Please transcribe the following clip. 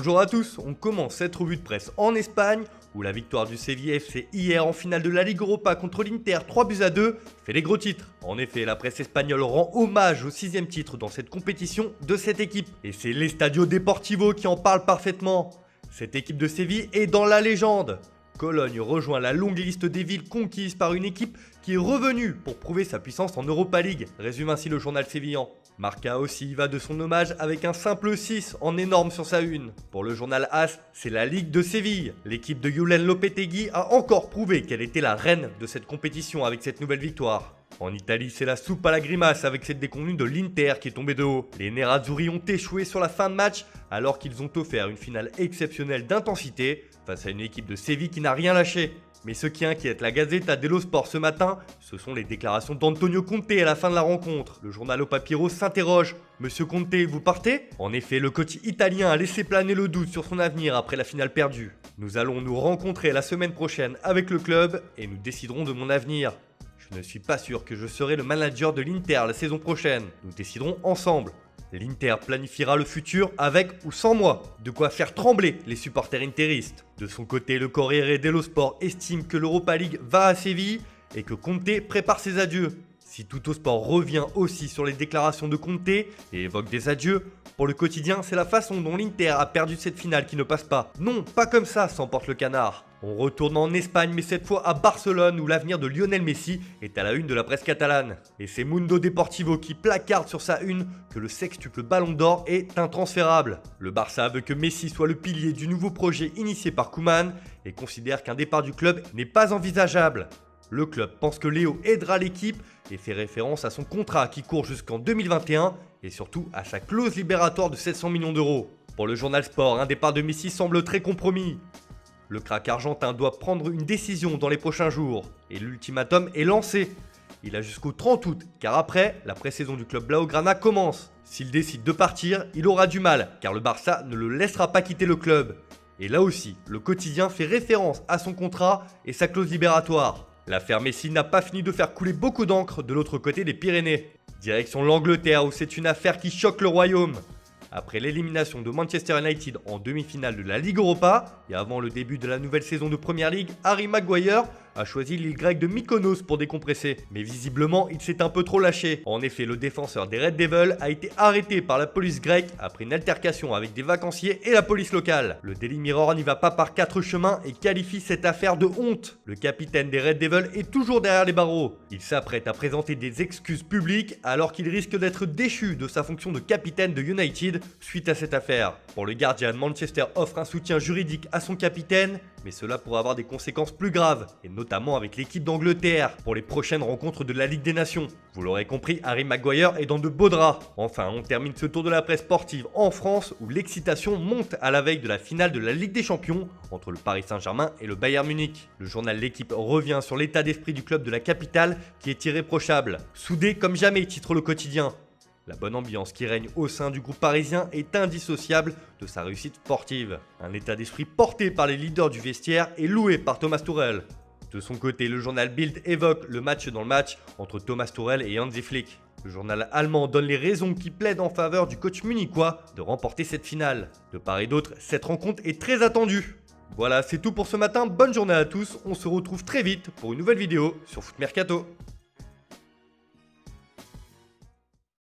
Bonjour à tous, on commence cette revue de presse en Espagne où la victoire du Séville FC hier en finale de la Ligue Europa contre l'Inter 3-2 fait les gros titres. En effet, la presse espagnole rend hommage au 6ème titre dans cette compétition de cette équipe. Et c'est l'Estadio Deportivo qui en parle parfaitement. Cette équipe de Séville est dans la légende. Cologne rejoint la longue liste des villes conquises par une équipe qui est revenue pour prouver sa puissance en Europa League, résume ainsi le journal sévillan. Marca aussi y va de son hommage avec un simple 6 en énorme sur sa une. Pour le journal AS, c'est la Ligue de Séville. L'équipe de Julen Lopetegui a encore prouvé qu'elle était la reine de cette compétition avec cette nouvelle victoire. En Italie, c'est la soupe à la grimace avec cette déconvenue de l'Inter qui est tombée de haut. Les Nerazzurri ont échoué sur la fin de match alors qu'ils ont offert une finale exceptionnelle d'intensité face à une équipe de Séville qui n'a rien lâché. Mais ce qui inquiète la Gazzetta dello Sport ce matin, ce sont les déclarations d'Antonio Conte à la fin de la rencontre. Le journal O Papiro s'interroge. Monsieur Conte, vous partez? En effet, le coach italien a laissé planer le doute sur son avenir après la finale perdue. Nous allons nous rencontrer la semaine prochaine avec le club et nous déciderons de mon avenir. Je ne suis pas sûr que je serai le manager de l'Inter la saison prochaine. Nous déciderons ensemble. L'Inter planifiera le futur avec ou sans moi, de quoi faire trembler les supporters interistes. De son côté, le Corriere dello Sport estime que l'Europa League va à Séville et que Conte prépare ses adieux. Si Tuttosport revient aussi sur les déclarations de Conte et évoque des adieux, pour le quotidien, c'est la façon dont l'Inter a perdu cette finale qui ne passe pas. Non, pas comme ça, s'emporte le canard. On retourne en Espagne, mais cette fois à Barcelone, où l'avenir de Lionel Messi est à la une de la presse catalane. Et c'est Mundo Deportivo qui placarde sur sa une que le sextuple Ballon d'Or est intransférable. Le Barça veut que Messi soit le pilier du nouveau projet initié par Koeman et considère qu'un départ du club n'est pas envisageable. Le club pense que Léo aidera l'équipe et fait référence à son contrat qui court jusqu'en 2021 et surtout à sa clause libératoire de 700 millions d'euros. Pour le journal Sport, un départ de Messi semble très compromis. Le crack argentin doit prendre une décision dans les prochains jours et l'ultimatum est lancé. Il a jusqu'au 30 août car après, la pré-saison du club Blaugrana commence. S'il décide de partir, il aura du mal car le Barça ne le laissera pas quitter le club. Et là aussi, le quotidien fait référence à son contrat et sa clause libératoire. L'affaire Messi n'a pas fini de faire couler beaucoup d'encre de l'autre côté des Pyrénées. Direction l'Angleterre où c'est une affaire qui choque le royaume. Après l'élimination de Manchester United en demi-finale de la Ligue Europa et avant le début de la nouvelle saison de Premier League, Harry Maguire a choisi l'île grecque de Mykonos pour décompresser. Mais visiblement, il s'est un peu trop lâché. En effet, le défenseur des Red Devils a été arrêté par la police grecque après une altercation avec des vacanciers et la police locale. Le Daily Mirror n'y va pas par quatre chemins et qualifie cette affaire de honte. Le capitaine des Red Devils est toujours derrière les barreaux. Il s'apprête à présenter des excuses publiques alors qu'il risque d'être déchu de sa fonction de capitaine de United suite à cette affaire. Pour le Guardian, Manchester offre un soutien juridique à son capitaine, mais cela pourrait avoir des conséquences plus graves, et notamment avec l'équipe d'Angleterre pour les prochaines rencontres de la Ligue des Nations. Vous l'aurez compris, Harry Maguire est dans de beaux draps. Enfin, on termine ce tour de la presse sportive en France où l'excitation monte à la veille de la finale de la Ligue des Champions entre le Paris Saint-Germain et le Bayern Munich. Le journal L'Équipe revient sur l'état d'esprit du club de la capitale qui est irréprochable. Soudé comme jamais, titre le quotidien. La bonne ambiance qui règne au sein du groupe parisien est indissociable de sa réussite sportive. Un état d'esprit porté par les leaders du vestiaire et loué par Thomas Tuchel. De son côté, le journal Bild évoque le match dans le match entre Thomas Tuchel et Hansi Flick. Le journal allemand donne les raisons qui plaident en faveur du coach munichois de remporter cette finale. De part et d'autre, cette rencontre est très attendue. Voilà, c'est tout pour ce matin. Bonne journée à tous. On se retrouve très vite pour une nouvelle vidéo sur Foot Mercato.